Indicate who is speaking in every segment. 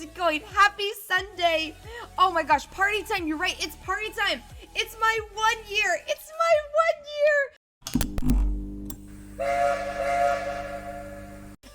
Speaker 1: it going? Happy Sunday. Oh my gosh, party time. You're right. It's party time. It's my 1 year. It's my 1 year.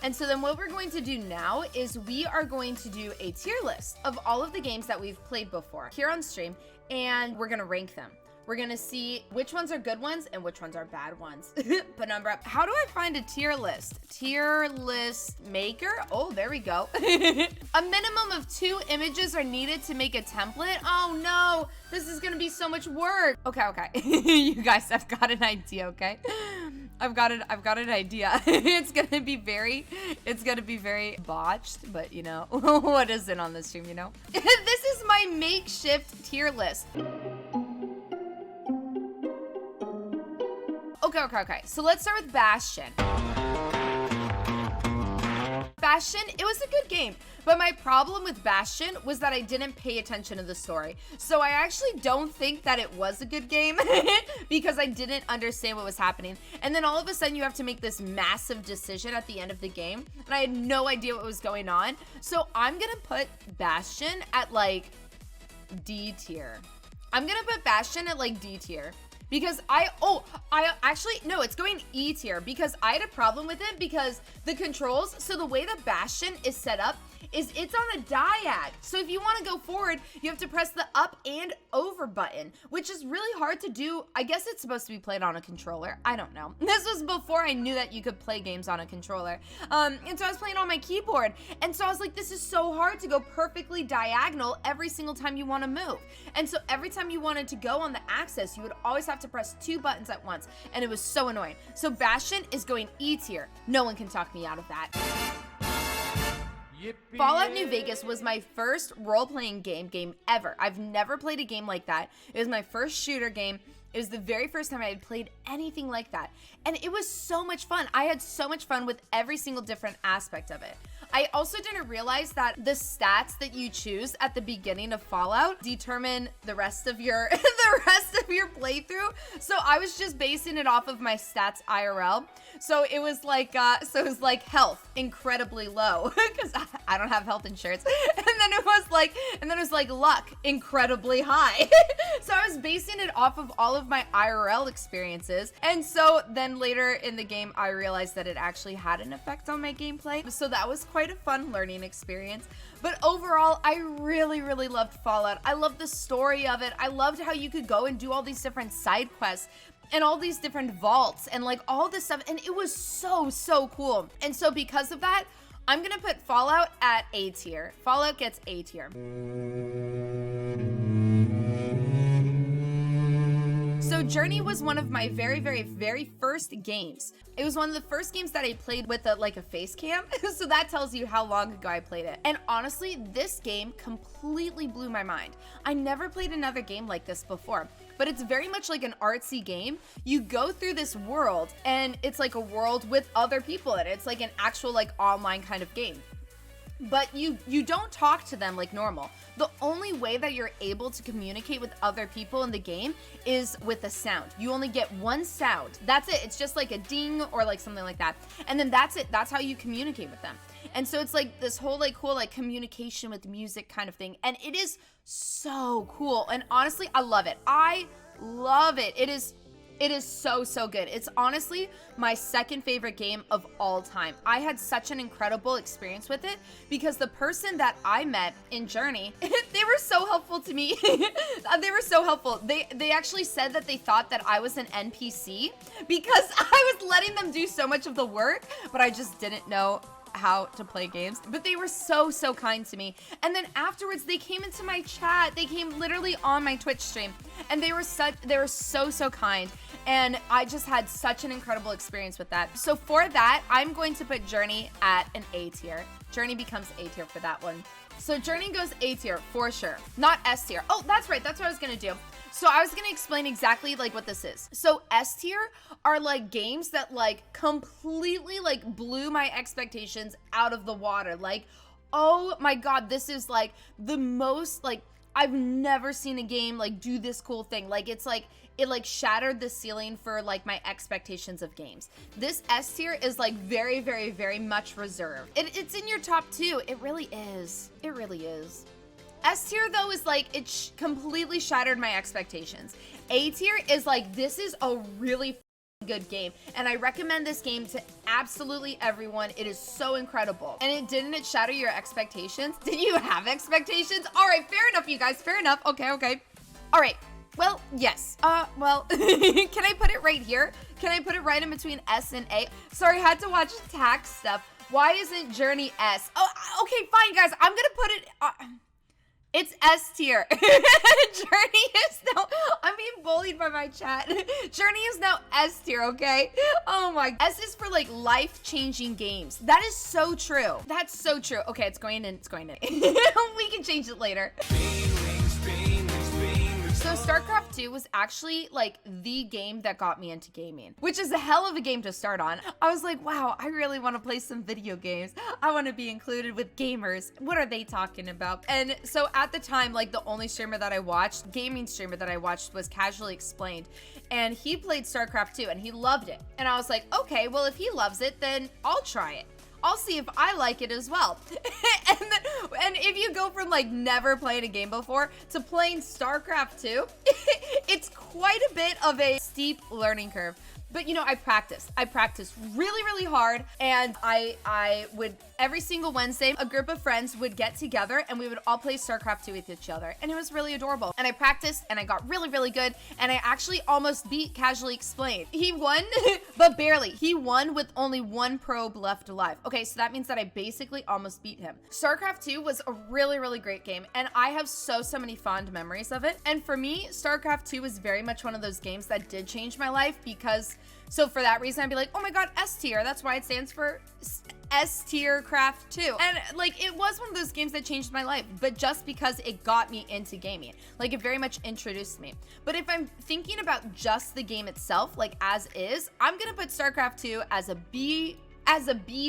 Speaker 1: And so then what we're going to do now is we are going to do a tier list of all of the games that we've played before here on stream, and we're going to rank them. We're going to see which ones are good ones and which ones are bad ones. Penumbra, how do I find a tier list? Tier list maker? Oh, there we go. A minimum of 2 images are needed to make a template. Oh no, this is going to be so much work. Okay. You guys, I've got an idea, okay? I've got an idea. It's gonna be very botched, but you know, what isn't on the stream, you know? This is my makeshift tier list. Okay. So let's start with Bastion. Bastion, it was a good game, but my problem with Bastion was that I didn't pay attention to the story. So I actually don't think that it was a good game because I didn't understand what was happening. And then all of a sudden you have to make this massive decision at the end of the game, and I had no idea what was going on. So I'm gonna put Bastion at like D tier. Because no, it's going E tier because I had a problem with it because the controls, so the way that Bastion is set up is it's on a diag. So if you want to go forward, you have to press the up and over button, which is really hard to do. I guess it's supposed to be played on a controller. I don't know. This was before I knew that you could play games on a controller. And so I was playing on my keyboard. And so I was like, this is so hard to go perfectly diagonal every single time you want to move. And so every time you wanted to go on the axis, you would always have to press 2 buttons at once. And it was so annoying. So Bastion is going E tier. No one can talk me out of that. Yippee. Fallout New Vegas was my first role-playing game ever. I've never played a game like that. It was my first shooter game. It was the very first time I had played anything like that. And it was so much fun. I had so much fun with every single different aspect of it. I also didn't realize that the stats that you choose at the beginning of Fallout determine the rest of your playthrough. So I was just basing it off of my stats IRL. So it was like health incredibly low because I don't have health insurance. And then it was like luck incredibly high. So I was basing it off of all of my IRL experiences. And so then later in the game, I realized that it actually had an effect on my gameplay. So that was quite a fun learning experience. But overall, I really, really loved Fallout. I loved the story of it. I loved how you could go and do all these different side quests and all these different vaults and like all this stuff. And it was so cool. And so because of that, I'm gonna put Fallout at A tier. Fallout gets A tier. So Journey was one of my very first games. It was one of the first games that I played with a face cam. So that tells you how long ago I played it. And honestly, this game completely blew my mind. I never played another game like this before, but it's very much like an artsy game. You go through this world and it's like a world with other people in it. It's like an actual like online kind of game. But you don't talk to them like normal. The only way that you're able to communicate with other people in the game is with a sound. You only get one sound. That's it. It's just like a ding or like something like that. And then that's it. That's how you communicate with them. And so it's like this whole like cool like communication with music kind of thing. And it is so cool. And honestly, I love it. I love it. It is so good. It's honestly my second favorite game of all time. I had such an incredible experience with it because the person that I met in Journey, they were so helpful to me. They were so helpful. They actually said that they thought that I was an NPC because I was letting them do so much of the work, but I just didn't know how to play games. But they were so kind to me. And then afterwards they came into my chat. They came literally on my Twitch stream and they were so kind. And I just had such an incredible experience with that. So for that, I'm going to put Journey at an A tier. Journey becomes A tier for that one. So Journey goes A tier for sure, not S tier. Oh, that's right. That's what I was gonna do. So I was gonna explain exactly like what this is. So S tier are like games that like completely like blew my expectations out of the water. Like, oh my God, this is like the most like, I've never seen a game like do this cool thing. Like it like shattered the ceiling for like my expectations of games. This S tier is like very, very, very much reserved. It's in your top 2. It really is. It really is. S tier though is like, it completely shattered my expectations. A tier is like, this is a really good game, and I recommend this game to absolutely everyone. It is so incredible. And it shatter your expectations? Did you have expectations? All right, fair enough, you guys, fair enough. Okay. All right, well, yes. Well, can I put it right here? Can I put it right in between S and A? Sorry, I had to watch tax stuff. Why isn't Journey S? Oh, okay, fine, guys. I'm gonna put it, it's S tier. Journey is now, I'm being bullied by my chat. Journey is now S tier, okay? Oh my, S is for like life-changing games. That is so true. That's so true. Okay, it's going in, we can change it later. So StarCraft 2 was actually like the game that got me into gaming, which is a hell of a game to start on. I was like, wow, I really want to play some video games. I want to be included with gamers. What are they talking about? And so at the time, like the only streamer that I watched, gaming streamer that I watched, was Casually Explained. And he played StarCraft 2 and he loved it. And I was like, okay, well, if he loves it, then I'll try it. I'll see if I like it as well. and if you go from like never playing a game before to playing StarCraft 2, it's quite a bit of a steep learning curve. But you know, I practiced really, really hard. And I would, every single Wednesday, a group of friends would get together and we would all play StarCraft 2 with each other. And it was really adorable. And I practiced and I got really, really good. And I actually almost beat Casually Explained. He won, but barely. He won with only 1 probe left alive. Okay, so that means that I basically almost beat him. StarCraft 2 was a really, really great game. And I have so many fond memories of it. And for me, StarCraft 2 was very much one of those games that did change my life because, so for that reason, I'd be like, oh my God, S tier. That's why it stands for S tier Craft 2. And like, it was one of those games that changed my life, but just because it got me into gaming, like it very much introduced me. But if I'm thinking about just the game itself, like as is, I'm gonna put StarCraft 2 as a B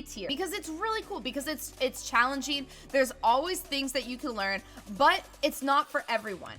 Speaker 1: tier because it's really cool, because it's challenging. There's always things that you can learn, but it's not for everyone.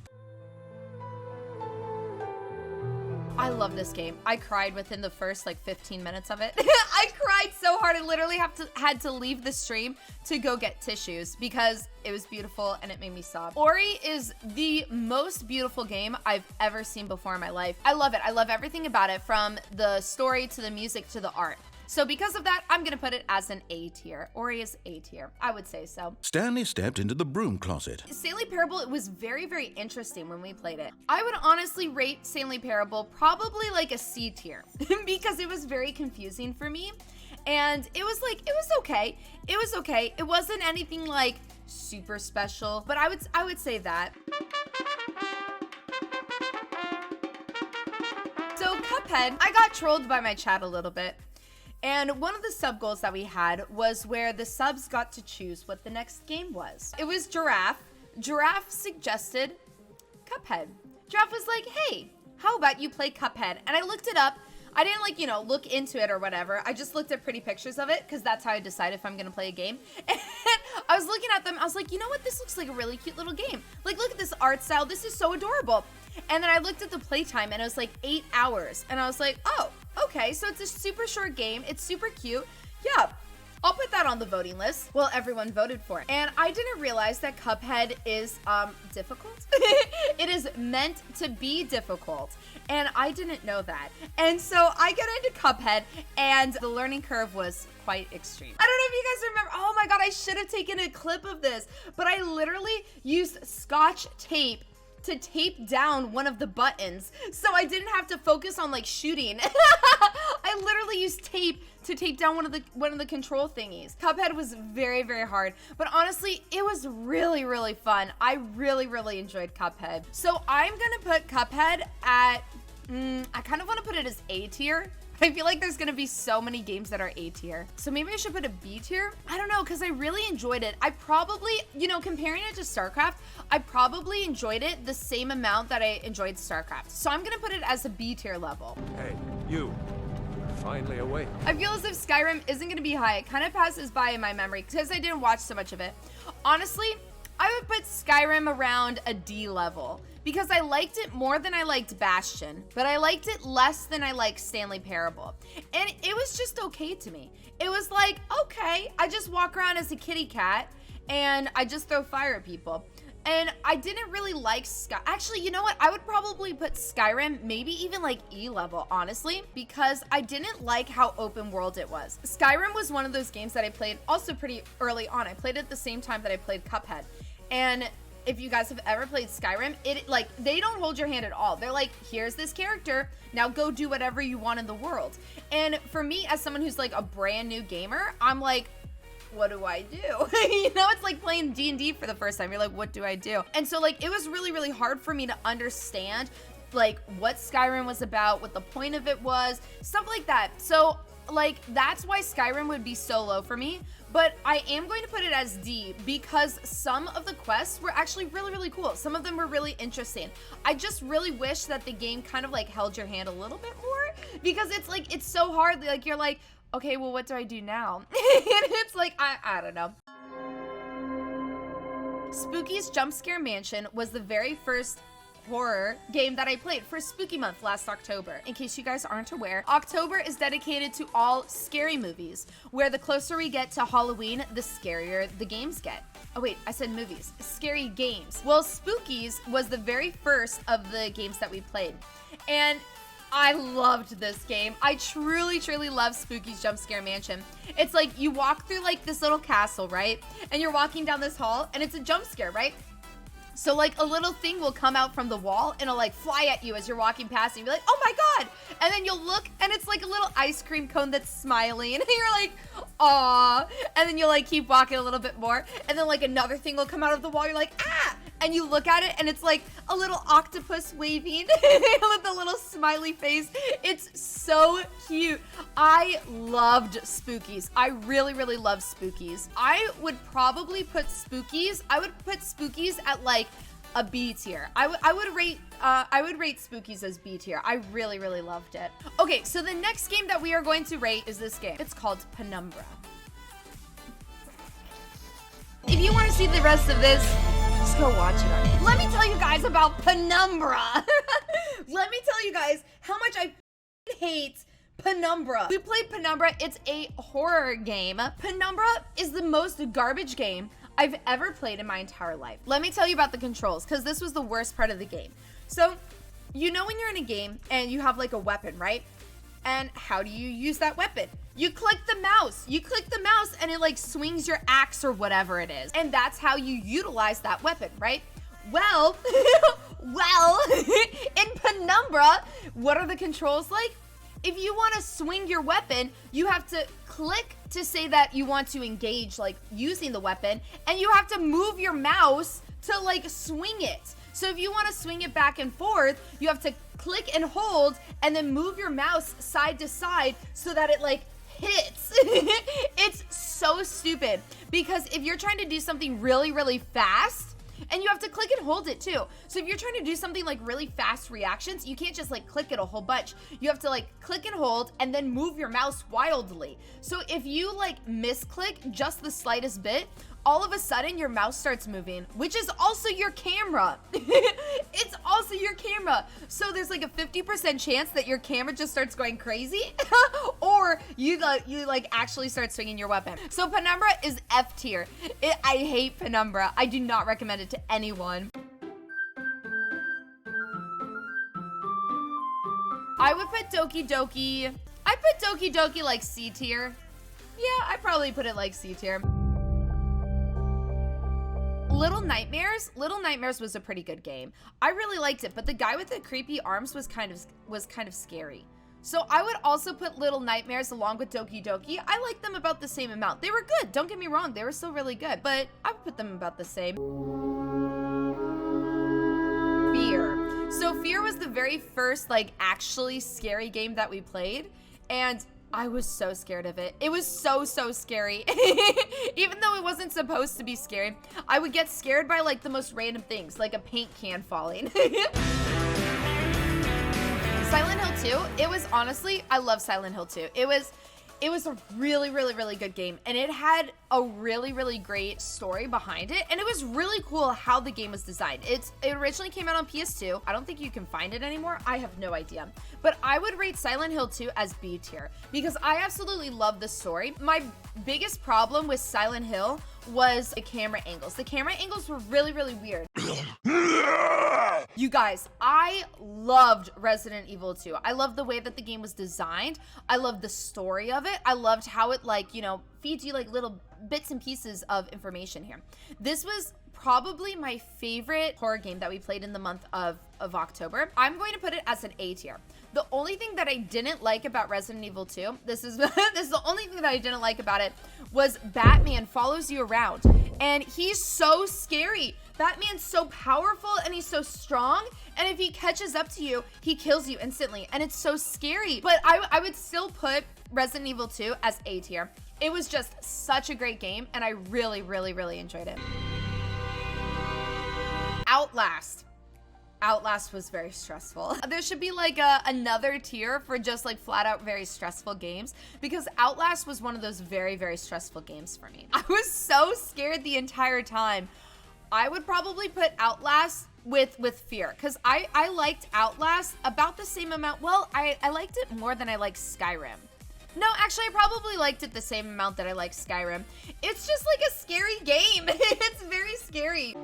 Speaker 1: I love this game. I cried within the first like 15 minutes of it. I cried so hard. I literally had to leave the stream to go get tissues because it was beautiful and it made me sob. Ori is the most beautiful game I've ever seen before in my life. I love it. I love everything about it, from the story to the music to the art. So because of that, I'm gonna put it as an A tier. Ori is A tier, I would say so.
Speaker 2: Stanley stepped into the broom closet.
Speaker 1: Stanley Parable, it was very, very interesting when we played it. I would honestly rate Stanley Parable probably like a C tier because it was very confusing for me. And it was like, it was okay. It was okay. It wasn't anything like super special, but I would say that. So Cuphead, I got trolled by my chat a little bit. And one of the sub goals that we had was where the subs got to choose what the next game was. It was Giraffe. Giraffe suggested Cuphead. Giraffe was like, hey, how about you play Cuphead? And I looked it up. I didn't like, you know, look into it or whatever. I just looked at pretty pictures of it because that's how I decide if I'm gonna play a game. And I was looking at them. I was like, you know what? This looks like a really cute little game. Like, look at this art style. This is so adorable. And then I looked at the playtime and it was like 8 hours. And I was like, oh, okay. So it's a super short game. It's super cute. Yeah, I'll put that on the voting list. Well, everyone voted for it. And I didn't realize that Cuphead is difficult. It is meant to be difficult. And I didn't know that. And so I get into Cuphead and the learning curve was quite extreme. I don't know if you guys remember. Oh my God, I should have taken a clip of this, but I literally used Scotch tape to tape down one of the buttons so I didn't have to focus on like shooting. I literally used tape to tape down one of the control thingies. Cuphead was very, very hard, but honestly, it was really, really fun. I really, really enjoyed Cuphead. So I'm gonna put Cuphead at, I kind of want to put it as A tier. I feel like there's gonna be so many games that are A tier. So maybe I should put a B tier? I don't know, because I really enjoyed it. I probably, you know, comparing it to StarCraft, I probably enjoyed it the same amount that I enjoyed StarCraft. So I'm gonna put it as a B tier level.
Speaker 3: Hey, you. You're finally awake.
Speaker 1: I feel as if Skyrim isn't gonna be high. It kind of passes by in my memory because I didn't watch so much of it. Honestly, I I would put Skyrim around a D level because I liked it more than I liked Bastion, but I liked it less than I liked Stanley Parable. And it was just okay to me. It was like, okay, I just walk around as a kitty cat and I just throw fire at people. And I didn't really like actually, you know what? I would probably put Skyrim maybe even like E level, honestly, because I didn't like how open world it was. Skyrim was one of those games that I played also pretty early on. I played it at the same time that I played Cuphead. And if you guys have ever played Skyrim, they don't hold your hand at all. They're like, here's this character, now go do whatever you want in the world. And for me, as someone who's like a brand new gamer, I'm like, what do I do? You know, it's like playing D&D for the first time. You're like, what do I do? And so like, it was really, really hard for me to understand like what Skyrim was about, what the point of it was, stuff like that. So like, that's why Skyrim would be so low for me. But I am going to put it as D because some of the quests were actually really, really cool. Some of them were really interesting. I just really wish that the game kind of like held your hand a little bit more because it's like, it's so hard. Like, you're like, okay, well, what do I do now? And it's like, I don't know. Spooky's Jump Scare Mansion was the very first horror game that I played for Spooky Month last October. In case you guys aren't aware, October is dedicated to all scary movies, where the closer we get to Halloween, the scarier the games get. Oh wait, I said movies. Scary games. Well, Spooky's was the very first of the games that we played. And I loved this game. I truly, truly love Spooky's Jump Scare Mansion. It's like you walk through like this little castle, right? And you're walking down this hall and it's a jump scare, right? So like a little thing will come out from the wall and it'll like fly at you as you're walking past and you'll be like, oh my God. And then you'll look and it's like a little ice cream cone that's smiling and you're like, aw. And then you'll like keep walking a little bit more. And then like another thing will come out of the wall. You're like, ah. And you look at it and it's like a little octopus waving with a little smiley face. It's so cute. I loved Spookies. I really, really love Spookies. I would probably put Spookies at like a B tier. I would rate Spookies as B tier. I really, really loved it. Okay, so the next game that we are going to rate is this game. It's called Penumbra. If you want to see the rest of this, just go watch it. Let me tell you guys about Penumbra. Let me tell you guys how much I hate Penumbra. We played Penumbra. It's a horror game. Penumbra is the most garbage game I've ever played in my entire life. Let me tell you about the controls, because this was the worst part of the game. So, you know when you're in a game and you have like a weapon, right? And how do you use that weapon? You click the mouse. You click the mouse and it like swings your axe or whatever it is. And that's how you utilize that weapon, right? Well, in Penumbra, what are the controls like? If you want to swing your weapon, you have to click to say that you want to engage like using the weapon, and you have to move your mouse to like swing it. So if you want to swing it back and forth, you have to click and hold and then move your mouse side to side so that it like hits. It's so stupid because if you're trying to do something really, really fast, and you have to click and hold it too. So if you're trying to do something like really fast reactions, you can't just like click it a whole bunch. You have to like click and hold and then move your mouse wildly. So if you like misclick just the slightest bit, all of a sudden your mouse starts moving, which is also your camera. It's also your camera. So there's like a 50% chance that your camera just starts going crazy or you like actually start swinging your weapon. So Penumbra is F tier. I hate Penumbra. I do not recommend it to anyone. I would put Doki Doki. I put Doki Doki like C tier. Yeah, I'd probably put it like C tier. Little Nightmares was a pretty good game. I really liked it, but the guy with the creepy arms was kind of scary. So I would also put Little Nightmares along with Doki Doki. I like them about the same amount. They were good, don't get me wrong, they were still really good, but I would put them about the same. Fear. So Fear was the very first like actually scary game that we played, and I was so scared of it. It was so scary. Even though it wasn't supposed to be scary, I would get scared by like the most random things, like a paint can falling. Silent Hill 2, it was honestly, I love Silent Hill 2. It was a really, really, really good game, and it had a really, really great story behind it, and it was really cool how the game was designed. It originally came out on PS2. I don't think you can find it anymore. I have no idea. But I would rate Silent Hill 2 as B tier because I absolutely love the story. My biggest problem with Silent Hill was the camera angles. The camera angles were really, really weird. You guys, I loved Resident Evil 2. I loved the way that the game was designed. I loved the story of it. I loved how it, like, you know, feeds you like little bits and pieces of information here. This was probably my favorite horror game that we played in the month of October. I'm going to put it as an A tier. The only thing that I didn't like about Resident Evil 2, this is the only thing that I didn't like about it, was Batman follows you around. And he's so scary. Batman's so powerful and he's so strong. And if he catches up to you, he kills you instantly. And it's so scary. But I would still put Resident Evil 2 as A tier. It was just such a great game and I really, really, really enjoyed it. Outlast. Outlast was very stressful. There should be like another tier for just like flat out very stressful games because Outlast was one of those very, very stressful games for me. I was so scared the entire time. I would probably put Outlast with Fear because I liked Outlast about the same amount. Well, I liked it more than I liked Skyrim. No, actually, I probably liked it the same amount that I liked Skyrim. It's just like a scary game. It's very scary.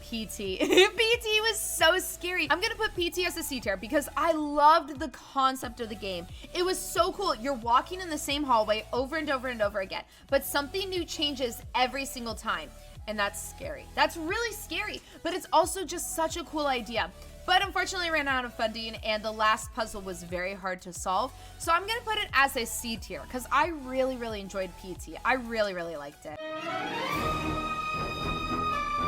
Speaker 1: PT. PT was so scary. I'm gonna put PT as a C tier because I loved the concept of the game. It was so cool. You're walking in the same hallway over and over and over again, but something new changes every single time. And that's scary. That's really scary, but it's also just such a cool idea. But unfortunately, I ran out of funding and the last puzzle was very hard to solve. So I'm gonna put it as a C tier because I really, really enjoyed PT. I really, really liked it.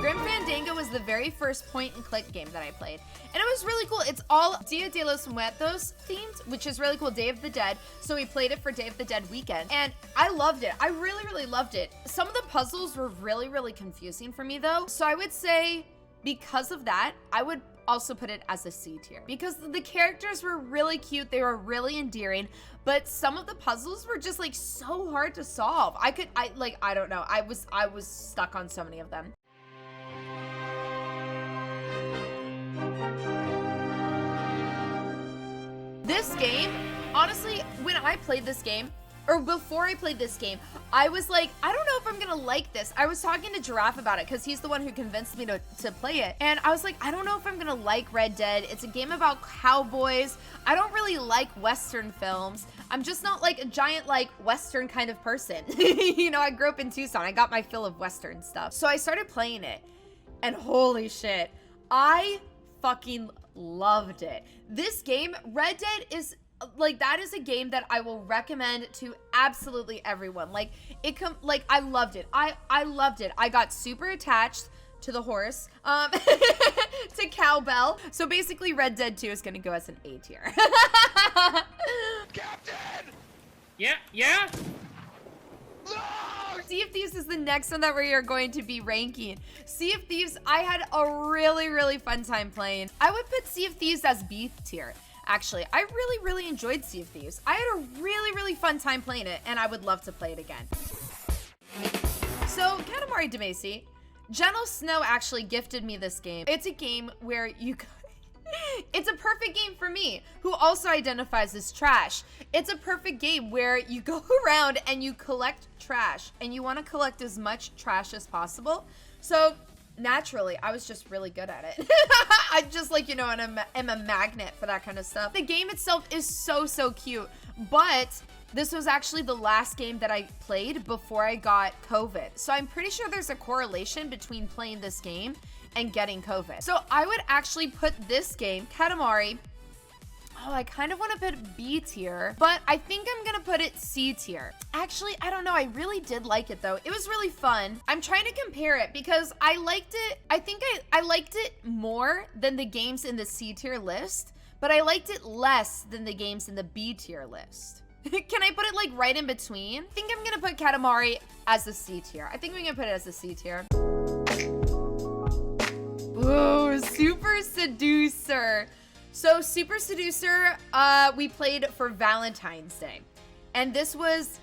Speaker 1: Grim Fandango was the very first point-and-click game that I played, and it was really cool. It's all Dia de los Muertos themed, which is really cool, Day of the Dead, so we played it for Day of the Dead weekend, and I loved it. I really, really loved it. Some of the puzzles were really, really confusing for me, though, so I would say because of that, I would also put it as a C tier, because the characters were really cute, they were really endearing, but some of the puzzles were just like so hard to solve. I don't know, I was stuck on so many of them. This game, honestly, when I played this game, or before I played this game, I was like, I don't know if I'm gonna like this. I was talking to Giraffe about it because he's the one who convinced me to play it. And I was like, I don't know if I'm gonna like Red Dead. It's a game about cowboys. I don't really like Western films. I'm just not like a giant like Western kind of person. You know, I grew up in Tucson. I got my fill of Western stuff. So I started playing it and holy shit, I fucking loved it. This game, Red Dead, is like, that is a game that I will recommend to absolutely everyone. Like, I loved it. I loved it. I got super attached to the horse, to Cowbell. So basically Red Dead 2 is gonna go as an A tier.
Speaker 3: Captain!
Speaker 4: Yeah?
Speaker 3: No!
Speaker 1: Sea of Thieves is the next one that we are going to be ranking. Sea of Thieves, I had a really, really fun time playing. I would put Sea of Thieves as B tier. Actually, I really, really enjoyed Sea of Thieves. I had a really, really fun time playing it, and I would love to play it again. So, Katamari Damacy, Gentle Snow actually gifted me this game. It's a game where you... It's a perfect game for me, who also identifies as trash. It's a perfect game where you go around and you collect trash, and you want to collect as much trash as possible. So naturally, I was just really good at it. I just like, you know, and I'm a magnet for that kind of stuff. The game itself is so, so cute, but this was actually the last game that I played before I got COVID. So I'm pretty sure there's a correlation between playing this game and getting COVID. So I would actually put this game, Katamari, oh, I kind of want to put B tier, but I think I'm gonna put it C tier. Actually, I don't know, I really did like it though. It was really fun. I'm trying to compare it because I liked it, I think I liked it more than the games in the C tier list, but I liked it less than the games in the B tier list. Can I put it like right in between? I think I'm gonna put Katamari as a C tier. I think we're gonna put it as a C tier. Ooh, Super Seducer. So Super Seducer, we played for Valentine's Day. And this was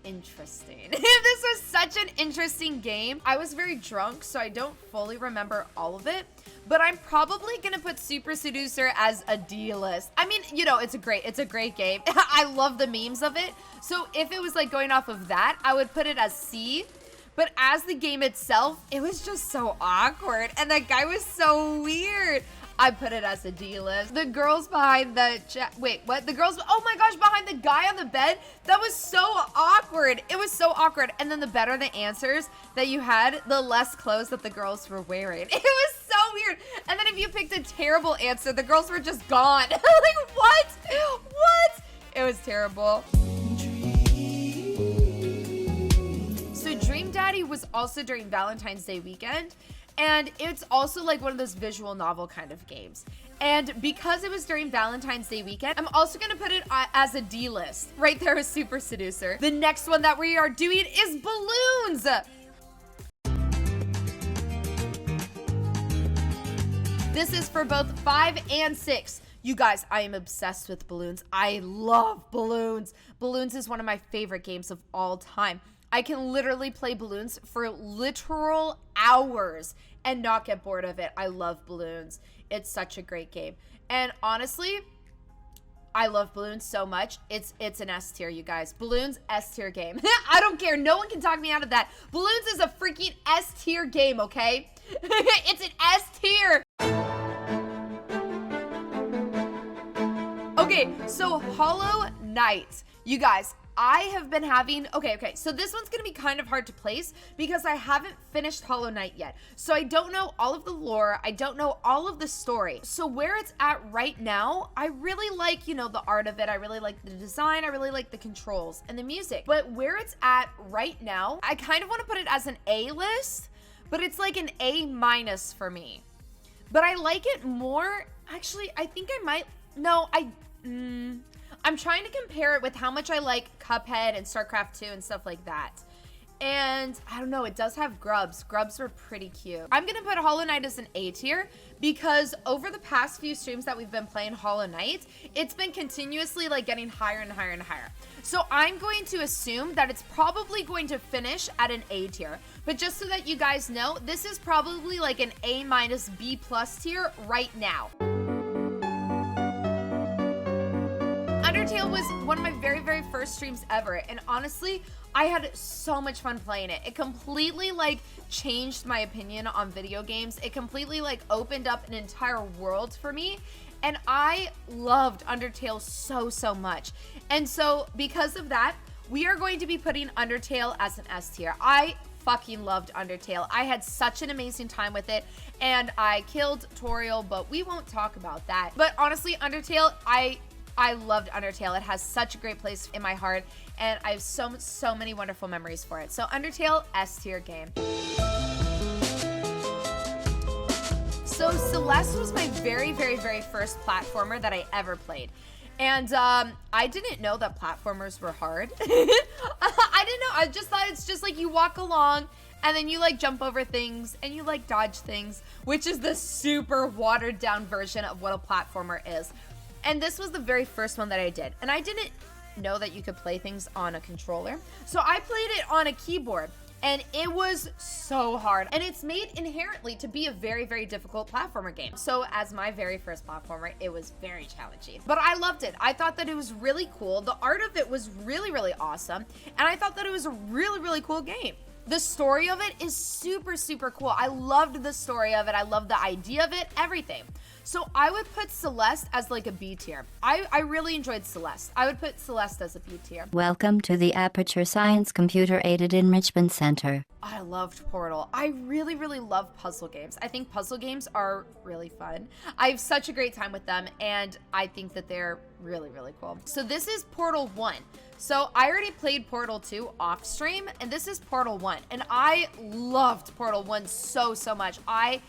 Speaker 1: interesting. This was such an interesting game. I was very drunk, so I don't fully remember all of it, but I'm probably gonna put Super Seducer as a D list. I mean, you know, it's a great game. I love the memes of it. So if it was like going off of that, I would put it as C. But as the game itself, it was just so awkward. And that guy was so weird. I put it as a D list. The girls behind the wait, what? The girls, oh my gosh, behind the guy on the bed, that was so awkward. It was so awkward. And then the better the answers that you had, the less clothes that the girls were wearing. It was so weird. And then if you picked a terrible answer, the girls were just gone. Like, what? What? It was terrible. So Dream Daddy was also during Valentine's Day weekend. And it's also like one of those visual novel kind of games. And because it was during Valentine's Day weekend, I'm also gonna put it as a D list. Right there is Super Seducer. The next one that we are doing is balloons. This is for both 5 and 6. You guys, I am obsessed with balloons. I love balloons. Balloons is one of my favorite games of all time. I can literally play balloons for literal hours and not get bored of it. I love balloons. It's such a great game. And honestly, I love balloons so much. It's an S tier, you guys. Balloons, S tier game. I don't care. No one can talk me out of that. Balloons is a freaking S tier game, okay? It's an S tier. Okay, so Hollow Knight. You guys, I have been having, okay, so this one's gonna be kind of hard to place because I haven't finished Hollow Knight yet. So I don't know all of the lore, I don't know all of the story. So where it's at right now, I really like, you know, the art of it, I really like the design, I really like the controls and the music. But where it's at right now, I kind of want to put it as an A list, but it's like an A minus for me. But I like it more, actually, I think I might, no, I'm trying to compare it with how much I like Cuphead and StarCraft 2 and stuff like that. And I don't know, it does have grubs. Grubs were pretty cute. I'm gonna put Hollow Knight as an A tier because over the past few streams that we've been playing Hollow Knight, it's been continuously like getting higher and higher and higher. So I'm going to assume that it's probably going to finish at an A tier. But just so that you guys know, this is probably like an A minus B plus tier right now. Undertale was one of my very, very first streams ever, and honestly, I had so much fun playing it. It completely like changed my opinion on video games. It completely like opened up an entire world for me, and I loved Undertale so much. And so because of that, we are going to be putting Undertale as an S tier. I fucking loved Undertale. I had such an amazing time with it, and I killed Toriel, but we won't talk about that. But honestly, Undertale, I loved Undertale. It has such a great place in my heart, and I have so many wonderful memories for it. So Undertale, S tier game. So Celeste was my very first platformer that I ever played. And I didn't know that platformers were hard. I didn't know. I just thought it's just like you walk along and then you like jump over things and you like dodge things, which is the super watered down version of what a platformer is. And this was the very first one that I did. And I didn't know that you could play things on a controller. So I played it on a keyboard, and it was so hard. And it's made inherently to be a very difficult platformer game. So as my very first platformer, it was very challenging. But I loved it. I thought that it was really cool. The art of it was really awesome. And I thought that it was a really cool game. The story of it is super cool. I loved the story of it. I loved the idea of it, everything. So I would put Celeste as like a B tier. I really enjoyed Celeste. I would put Celeste as a B tier.
Speaker 4: Welcome to the Aperture Science Computer Aided Enrichment Center.
Speaker 1: I loved Portal. I really love puzzle games. I think puzzle games are really fun. I have such a great time with them, and I think that they're really cool. So this is Portal 1. So I already played Portal 2 off stream, and this is Portal 1. And I loved Portal 1 so much. I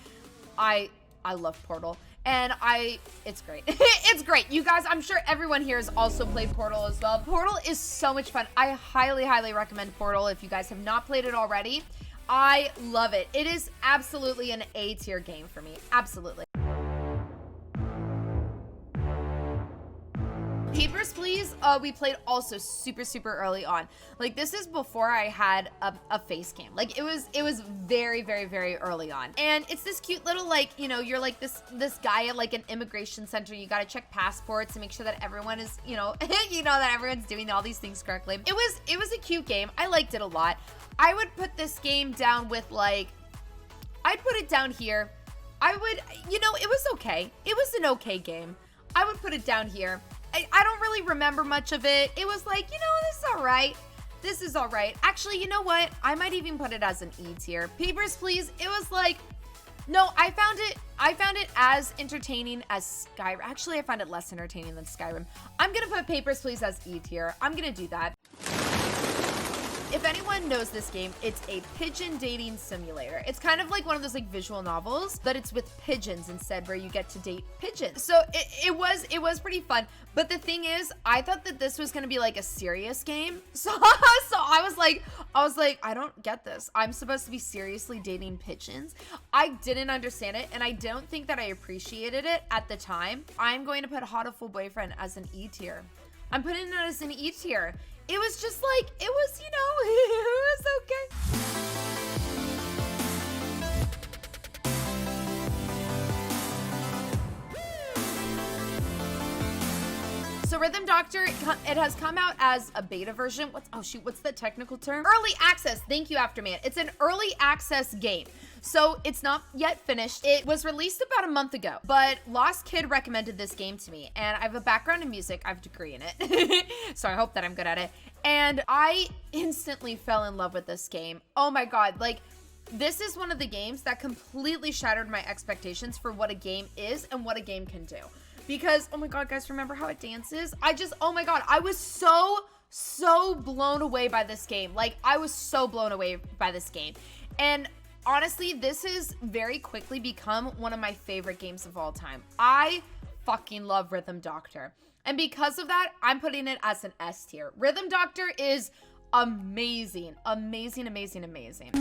Speaker 1: love Portal. And it's great. It's great. You guys, I'm sure everyone here has also played Portal as well. Portal is so much fun. I highly recommend Portal if you guys have not played it already. I love it. It is absolutely an A tier game for me. Absolutely. we played also super, super early on. Like, this is before I had a face cam. Like, it was very, very, very early on. And it's this cute little, like, you know, you're like this guy at like an immigration center. You gotta check passports and make sure that everyone is, you know, that everyone's doing all these things correctly. It was a cute game. I liked it a lot. I would put this game down with like, I'd put it down here. I would, you know, it was okay. It was an okay game. I would put it down here. I don't really remember much of it. It was like, you know, this is all right. This is all right. Actually, you know what? I might even put it as an E tier. Papers, Please. It was like, no, I found it as entertaining as Skyrim. Actually, I found it less entertaining than Skyrim. I'm gonna put Papers, Please as E tier. I'm gonna do that. If anyone knows this game, it's a pigeon dating simulator. It's kind of like one of those like visual novels, but it's with pigeons instead, where you get to date pigeons. So it was pretty fun. But the thing is, I thought that this was gonna be like a serious game. So I was like, I don't get this. I'm supposed to be seriously dating pigeons. I didn't understand it, and I don't think that I appreciated it at the time. I'm going to put Hotful Boyfriend as an E tier. I'm putting it as an E tier. It was just like, it was, you know, it was okay. So Rhythm Doctor, it has come out as a beta version. What's the technical term? Early access. Thank you, Afterman. It's an early access game. So it's not yet finished. It was released about a month ago, but Lost Kid recommended this game to me, and I have a background in music. I have a degree in it. So I hope that I'm good at it. And I instantly fell in love with this game. Oh my God. Like, this is one of the games that completely shattered my expectations for what a game is and what a game can do. Because, oh my God, guys, remember how it dances? Oh my God, I was so blown away by this game. Like, I was so blown away by this game. And honestly, this has very quickly become one of my favorite games of all time. I fucking love Rhythm Doctor. And because of that, I'm putting it as an S tier. Rhythm Doctor is amazing. Amazing, amazing, amazing.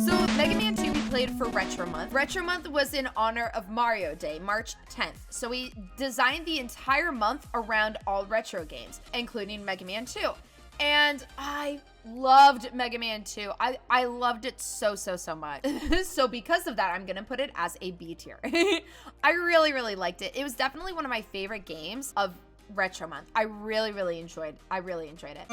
Speaker 1: So Mega Man 2 we played for Retro Month. Retro Month was in honor of Mario Day, March 10th. So we designed the entire month around all retro games, including Mega Man 2. And I loved Mega Man 2. I loved it so much. So because of that, I'm gonna put it as a B tier. I really liked it. It was definitely one of my favorite games of Retro Month. I really enjoyed it.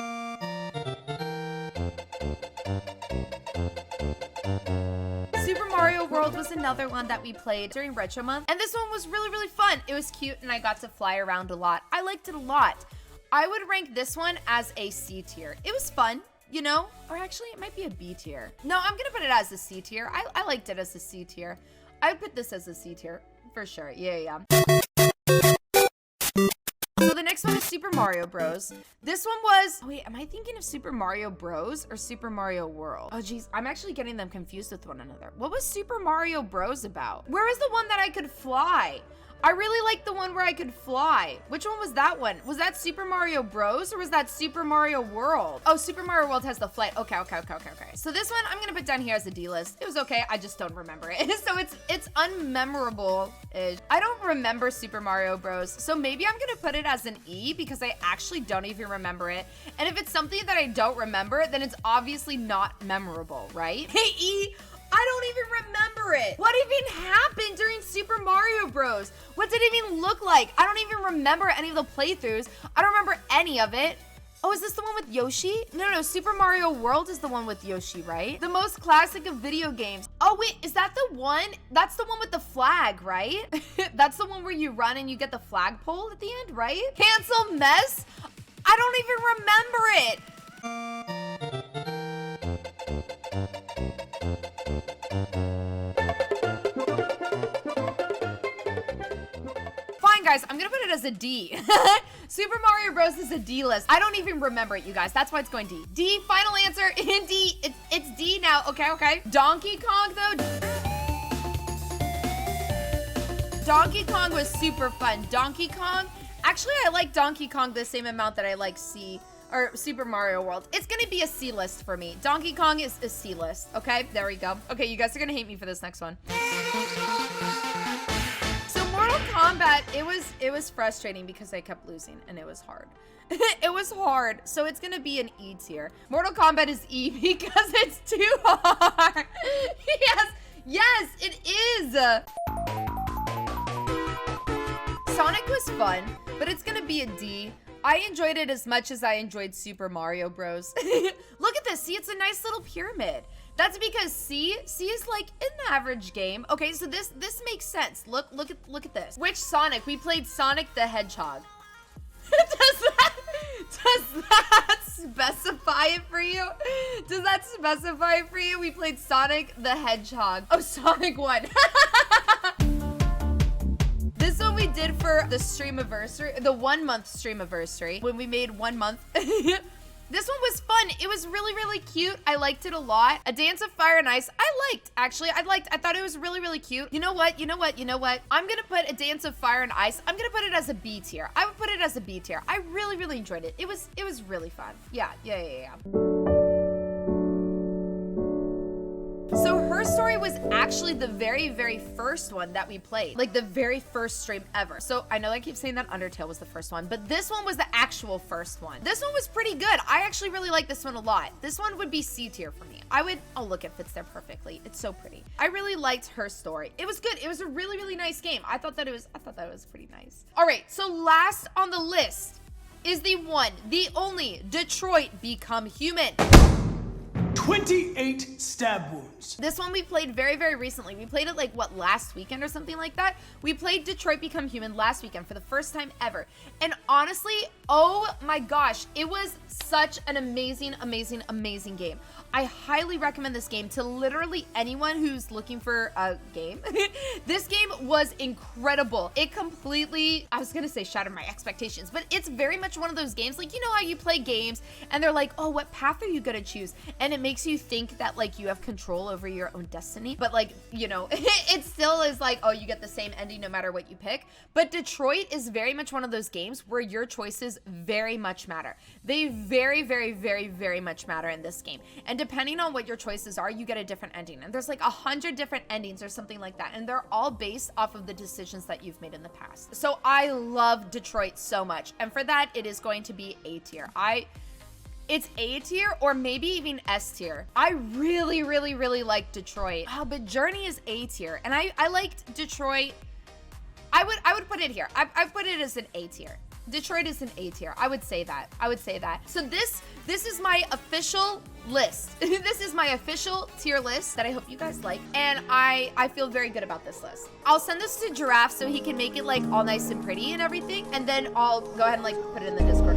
Speaker 1: Super Mario World was another one that we played during Retro Month, and this one was really fun. It was cute, and I got to fly around a lot. I liked it a lot. I would rank this one as a C tier. It was fun, you know? Or actually, it might be a B tier. No, I'm gonna put it as a C tier. I liked it as a C tier. I would put this as a C tier, for sure. Yeah. So the next one is Super Mario Bros. This one was, wait, am I thinking of Super Mario Bros or Super Mario World? Oh geez, I'm actually getting them confused with one another. What was Super Mario Bros about? Where was the one that I could fly? I really like the one where I could fly. Which one was that one? Was that Super Mario Bros or was that Super Mario World? Oh, Super Mario World has the flight. Okay. So this one I'm gonna put down here as a D list. It was okay, I just don't remember it. So it's unmemorable. I don't remember Super Mario Bros. So maybe I'm gonna put it as an E because I actually don't even remember it. And if it's something that I don't remember, then it's obviously not memorable, right? Hey, E, I don't even remember it. What even happened during Super Mario Bros? What did it even look like? I don't even remember any of the playthroughs. I don't remember any of it. Oh, is this the one with Yoshi? No, Super Mario World is the one with Yoshi, right? The most classic of video games. Oh wait, is that the one? That's the one with the flag, right? That's the one where you run and you get the flagpole at the end, right? Cancel Mess? I don't even remember it. Fine, guys, I'm gonna put it as a D. Super Mario Bros. Is a D list. I don't even remember it, you guys. That's why it's going D. D, final answer, in D. It's D now, okay. Donkey Kong, though. Donkey Kong was super fun. Donkey Kong, actually, I like Donkey Kong the same amount that I like Super Mario World. It's gonna be a C list for me. Donkey Kong is a C list, okay? There we go. Okay, you guys are gonna hate me for this next one. So Mortal Kombat Kombat, it was frustrating because I kept losing and it was hard. It was hard, so it's gonna be an E tier. Mortal Kombat is E because it's too hard. Yes, it is. Sonic was fun, but it's gonna be a D. I enjoyed it as much as I enjoyed Super Mario Bros. Look at this, see, it's a nice little pyramid. That's because C is like an average game. Okay, so this makes sense. Look at this. Which Sonic? We played Sonic the Hedgehog. Does that specify it for you? Does that specify it for you? We played Sonic the Hedgehog. Oh, Sonic 1. This one we did for the streamiversary, the 1 month streamiversary, when we made 1 month. This one was fun. It was really, really cute. I liked it a lot. A Dance of Fire and Ice, I thought it was really, really cute. You know what? I'm gonna put A Dance of Fire and Ice, I'm gonna put it as a B tier. I would put it as a B tier. I really, really enjoyed it. It was really fun. Yeah. So Her Story was actually the very, very first one that we played. Like the very first stream ever. So I know I keep saying that Undertale was the first one, but this one was the actual first one. This one was pretty good. I actually really like this one a lot. This one would be C tier for me. Oh look, it fits there perfectly. It's so pretty. I really liked Her Story. It was good. It was a really, really nice game. I thought that it was pretty nice. All right, so last on the list is the one, the only Detroit Become Human.
Speaker 3: 28 stab wounds.
Speaker 1: This one we played very, very recently. We played it like, what, last weekend or something like that? We played Detroit Become Human last weekend for the first time ever. And honestly, oh my gosh, it was such an amazing, amazing, amazing game. I highly recommend this game to literally anyone who's looking for a game. This game was incredible. It completely, I was gonna say shattered my expectations, but it's very much one of those games, like, you know how you play games and they're like, oh, what path are you gonna choose? And it makes you think that like you have control over your own destiny, but like, you know, it still is like, oh, you get the same ending no matter what you pick. But Detroit is very much one of those games where your choices very much matter. They very, very, very, very much matter in this game. And depending on what your choices are, you get a different ending. And there's like 100 different endings or something like that. And they're all based off of the decisions that you've made in the past. So I love Detroit so much. And for that, it is going to be A tier. It's A tier or maybe even S tier. I really, really, really like Detroit. Oh, but Journey is A tier. And I liked Detroit. I would put it here. I put it as an A tier. Detroit is an A tier. I would say that. So this is my official list. This is my official tier list that I hope you guys like. And I feel very good about this list. I'll send this to Giraffe so he can make it like all nice and pretty and everything. And then I'll go ahead and like put it in the Discord.